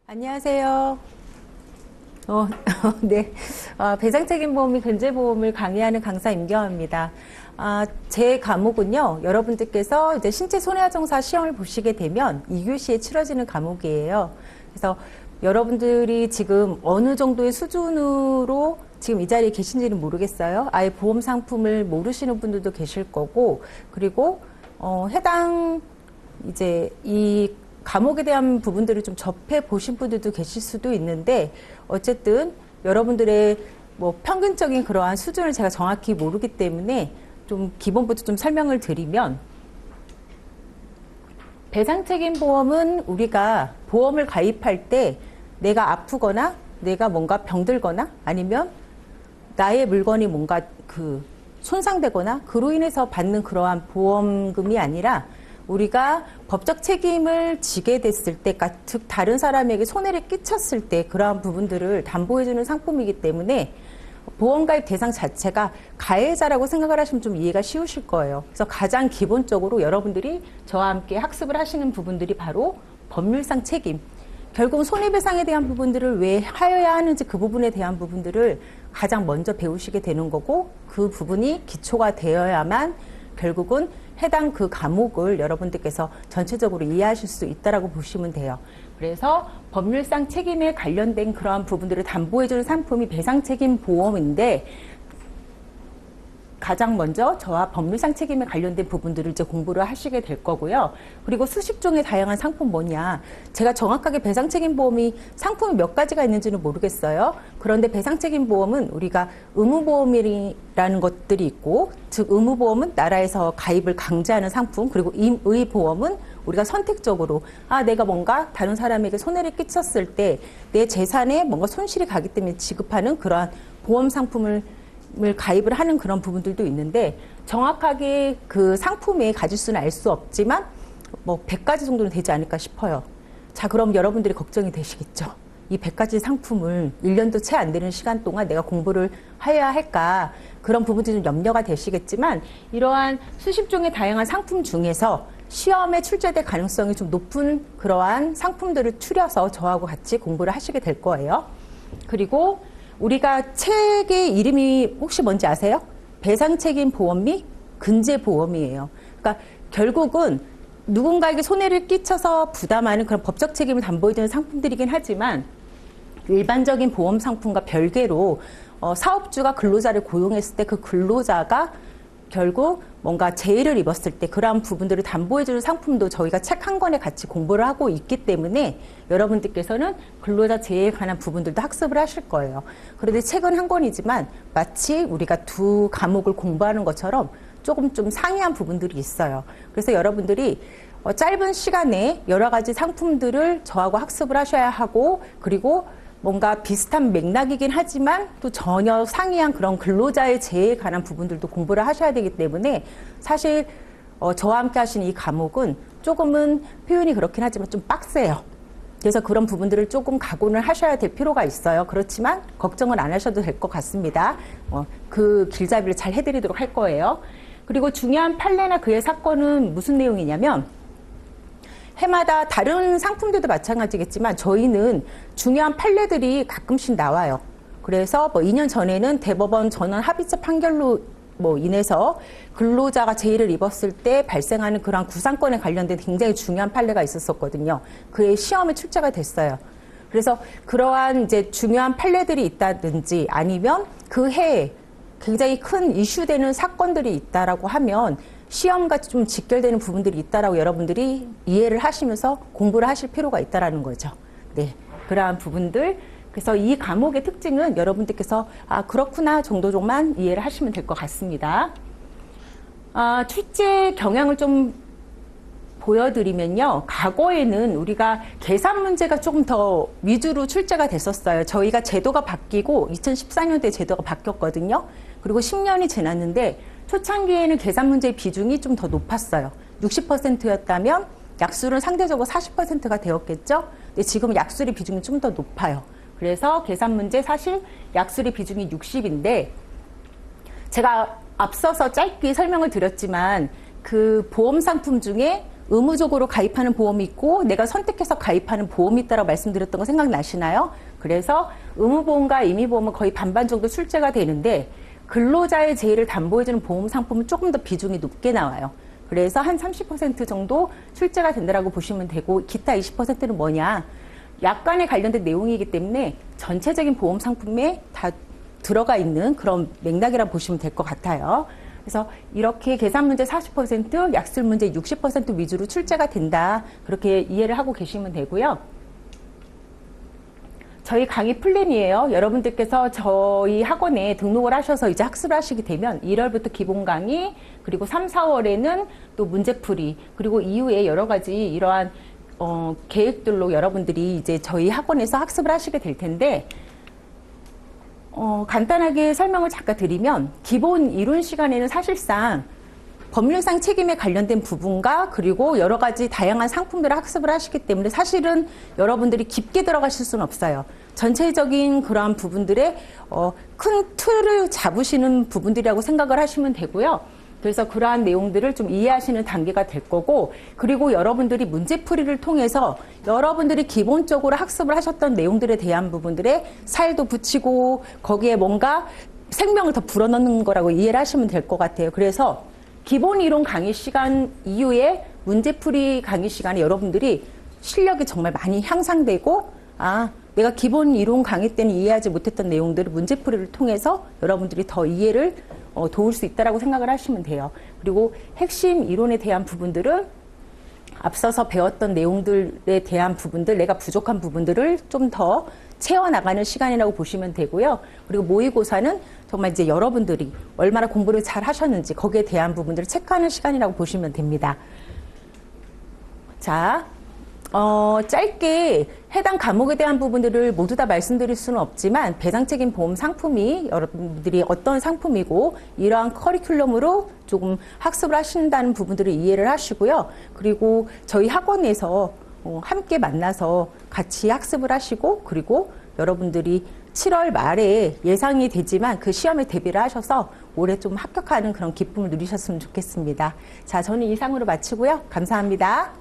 안녕하세요. 네. 배상책임보험이 근제보험을 강의하는 강사 임경아입니다. 제 과목은요, 여러분들께서 이제 신체손해하정사 시험을 보시게 되면 2교시에 치러지는 과목이에요. 그래서 여러분들이 지금 어느 정도의 수준으로 지금 이 자리에 계신지는 모르겠어요. 아예 보험 상품을 모르시는 분들도 계실 거고, 그리고, 해당 이제 이 과목에 대한 부분들을 좀 접해 보신 분들도 계실 수도 있는데, 어쨌든 여러분들의 뭐 평균적인 그러한 수준을 제가 정확히 모르기 때문에 좀 기본부터 좀 설명을 드리면, 배상책임보험은 우리가 보험을 가입할 때 내가 아프거나 내가 뭔가 병들거나 아니면 나의 물건이 뭔가 손상되거나 그로 인해서 받는 그러한 보험금이 아니라 우리가 법적 책임을 지게 됐을 때, 즉 다른 사람에게 손해를 끼쳤을 때 그러한 부분들을 담보해주는 상품이기 때문에 보험가입 대상 자체가 가해자라고 생각을 하시면 좀 이해가 쉬우실 거예요. 그래서 가장 기본적으로 여러분들이 저와 함께 학습을 하시는 부분들이 바로 법률상 책임, 결국은 손해배상에 대한 부분들을 왜 하여야 하는지 그 부분에 대한 부분들을 가장 먼저 배우시게 되는 거고, 그 부분이 기초가 되어야만 결국은 해당 그 과목을 여러분들께서 전체적으로 이해하실 수 있다라고 보시면 돼요. 그래서 법률상 책임에 관련된 그러한 부분들을 담보해주는 상품이 배상책임보험인데, 가장 먼저 저와 법률상 책임에 관련된 부분들을 이제 공부를 하시게 될 거고요. 그리고 수십 종의 다양한 상품 뭐냐. 제가 정확하게 배상책임보험이 상품이 몇 가지가 있는지는 모르겠어요. 그런데 배상책임보험은 우리가 의무보험이라는 것들이 있고, 즉 의무보험은 나라에서 가입을 강제하는 상품, 그리고 임의보험은 우리가 선택적으로 내가 뭔가 다른 사람에게 손해를 끼쳤을 때 내 재산에 뭔가 손실이 가기 때문에 지급하는 그러한 보험 상품을 가입을 하는 그런 부분들도 있는데, 정확하게 그 상품의 가지수는 알 수 없지만 뭐 100가지 정도는 되지 않을까 싶어요. 자, 그럼 여러분들이 걱정이 되시겠죠. 이 100가지 상품을 1년도 채 안 되는 시간 동안 내가 공부를 해야 할까, 그런 부분들이 좀 염려가 되시겠지만, 이러한 수십 종의 다양한 상품 중에서 시험에 출제될 가능성이 좀 높은 그러한 상품들을 추려서 저하고 같이 공부를 하시게 될 거예요. 그리고 우리가 책의 이름이 혹시 뭔지 아세요? 배상책임보험 및 근제보험이에요. 그러니까 결국은 누군가에게 손해를 끼쳐서 부담하는 그런 법적 책임을 담보해주는 상품들이긴 하지만, 일반적인 보험 상품과 별개로 사업주가 근로자를 고용했을 때 그 근로자가 결국 뭔가 재해를 입었을 때 그러한 부분들을 담보해주는 상품도 저희가 책 한 권에 같이 공부를 하고 있기 때문에 여러분들께서는 근로자 재해에 관한 부분들도 학습을 하실 거예요. 그런데 책은 한 권이지만 마치 우리가 두 과목을 공부하는 것처럼 조금 좀 상이한 부분들이 있어요. 그래서 여러분들이 짧은 시간에 여러 가지 상품들을 저하고 학습을 하셔야 하고, 그리고 뭔가 비슷한 맥락이긴 하지만 또 전혀 상이한 그런 근로자의 재해에 관한 부분들도 공부를 하셔야 되기 때문에, 사실 저와 함께 하시는 이 과목은 조금은 표현이 그렇긴 하지만 좀 빡세요. 그래서 그런 부분들을 조금 각오를 하셔야 될 필요가 있어요. 그렇지만 걱정은 안 하셔도 될 것 같습니다. 그 길잡이를 잘 해드리도록 할 거예요. 그리고 중요한 판례나 그의 사건은 무슨 내용이냐면, 해마다 다른 상품들도 마찬가지겠지만 저희는 중요한 판례들이 가끔씩 나와요. 그래서 2년 전에는 대법원 전원 합의체 판결로 인해서 근로자가 재해를 입었을 때 발생하는 그런 구상권에 관련된 굉장히 중요한 판례가 있었거든요. 그의 시험에 출제가 됐어요. 그래서 그러한 이제 중요한 판례들이 있다든지 아니면 그 해에 굉장히 큰 이슈되는 사건들이 있다라고 하면 시험같이 좀 직결되는 부분들이 있다라고 여러분들이 이해를 하시면서 공부를 하실 필요가 있다라는 거죠. 네, 그러한 부분들. 그래서 이 과목의 특징은 여러분들께서 그렇구나 정도만 이해를 하시면 될 것 같습니다. 출제 경향을 좀 보여드리면요, 과거에는 우리가 계산 문제가 조금 더 위주로 출제가 됐었어요. 저희가 제도가 바뀌고 2014년도에 제도가 바뀌었거든요. 그리고 10년이 지났는데 초창기에는 계산 문제의 비중이 좀 더 높았어요. 60%였다면 약술은 상대적으로 40%가 되었겠죠. 근데 지금 약술의 비중이 좀 더 높아요. 그래서 계산 문제 사실 약술의 비중이 60인데, 제가 앞서서 짧게 설명을 드렸지만 그 보험 상품 중에 의무적으로 가입하는 보험이 있고 내가 선택해서 가입하는 보험이 있다고 말씀드렸던 거 생각나시나요? 그래서 의무보험과 임의보험은 거의 반반 정도 출제가 되는데 근로자의 재의를 담보해주는 보험 상품은 조금 더 비중이 높게 나와요. 그래서 한 30% 정도 출제가 된다고 보시면 되고 기타 20%는 뭐냐? 약관에 관련된 내용이기 때문에 전체적인 보험 상품에 다 들어가 있는 그런 맥락이라고 보시면 될 것 같아요. 그래서 이렇게 계산 문제 40%, 약술 문제 60% 위주로 출제가 된다. 그렇게 이해를 하고 계시면 되고요. 저희 강의 플랜이에요. 여러분들께서 저희 학원에 등록을 하셔서 이제 학습을 하시게 되면 1월부터 기본 강의, 그리고 3, 4월에는 또 문제풀이, 그리고 이후에 여러 가지 이러한 계획들로 여러분들이 이제 저희 학원에서 학습을 하시게 될 텐데, 간단하게 설명을 잠깐 드리면 기본 이론 시간에는 사실상 법률상 책임에 관련된 부분과 그리고 여러 가지 다양한 상품들을 학습을 하시기 때문에 사실은 여러분들이 깊게 들어가실 수는 없어요. 전체적인 그러한 부분들의 큰 틀을 잡으시는 부분들이라고 생각을 하시면 되고요. 그래서 그러한 내용들을 좀 이해하시는 단계가 될 거고, 그리고 여러분들이 문제풀이를 통해서 여러분들이 기본적으로 학습을 하셨던 내용들에 대한 부분들에 살도 붙이고 거기에 뭔가 생명을 더 불어넣는 거라고 이해를 하시면 될 것 같아요. 그래서 기본 이론 강의 시간 이후에 문제풀이 강의 시간에 여러분들이 실력이 정말 많이 향상되고, 내가 기본 이론 강의 때는 이해하지 못했던 내용들을 문제풀이를 통해서 여러분들이 더 이해를 도울 수 있다고 생각을 하시면 돼요. 그리고 핵심 이론에 대한 부분들은 앞서서 배웠던 내용들에 대한 부분들, 내가 부족한 부분들을 좀 더 채워나가는 시간이라고 보시면 되고요. 그리고 모의고사는 정말 이제 여러분들이 얼마나 공부를 잘 하셨는지 거기에 대한 부분들을 체크하는 시간이라고 보시면 됩니다. 자, 짧게 해당 과목에 대한 부분들을 모두 다 말씀드릴 수는 없지만 배상책임 보험 상품이 여러분들이 어떤 상품이고 이러한 커리큘럼으로 조금 학습을 하신다는 부분들을 이해를 하시고요. 그리고 저희 학원에서 함께 만나서 같이 학습을 하시고, 그리고 여러분들이 7월 말에 예상이 되지만 그 시험에 대비를 하셔서 올해 좀 합격하는 그런 기쁨을 누리셨으면 좋겠습니다. 자, 저는 이상으로 마치고요. 감사합니다.